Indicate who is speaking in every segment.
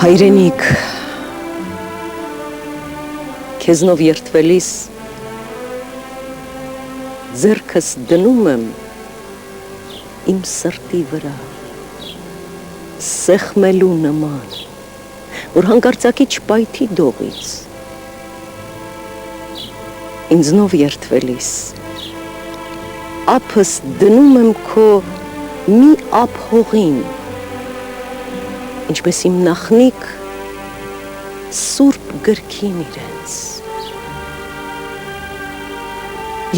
Speaker 1: Հայրենիք, քեզնով երթվելիս ձեռքս դնում եմ իմ սրտի վրա, սեղմելու նման, որ հանկարծակի չպայթի դողից, ինձնով երթվելիս, ափս դնում եմ քո մի ափ հողին, ինչպես իմ նախնիկ սուրբ գրքին իրենց,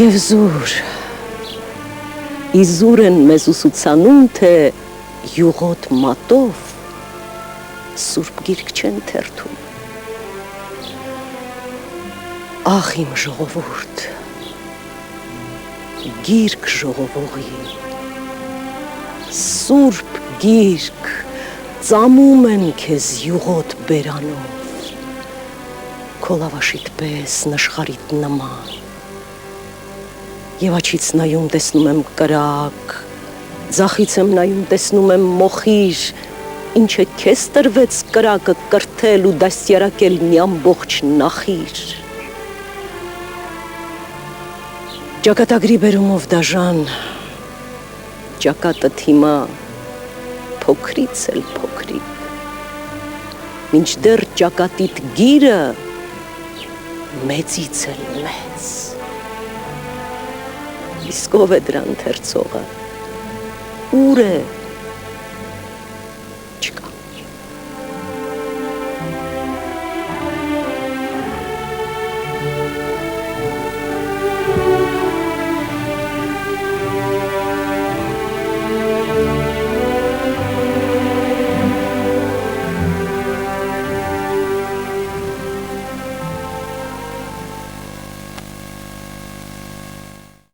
Speaker 1: և զուր, իզուր են մեզ ուսուցանում, թե յուղոտ մատով սուրբ գիրք չեն թերթում, ախ իմ ժողովուրդ, գիրք ժողովողի, սուրբ գիրք, ծամում են քեզ յուղոտ բերանով, քո լավաշիտ պես նշխարիտ նման, և աչից նայում տեսնում եմ կրակ, ձախից եմ նայում տեսնում եմ մոխիր, ինչը քեզ տրվեց կրակը կրթել ու դաստիարակել մի ամբողջ նախիր, ճակատագրի բերումով դաժան, ճակատը թիմա, փոքրից էլ փոքրիկ, մինչդեռ ճակատիտ գիրը մեծից էլ մեծ, իսկ ով է դրան թերցողը, ուր է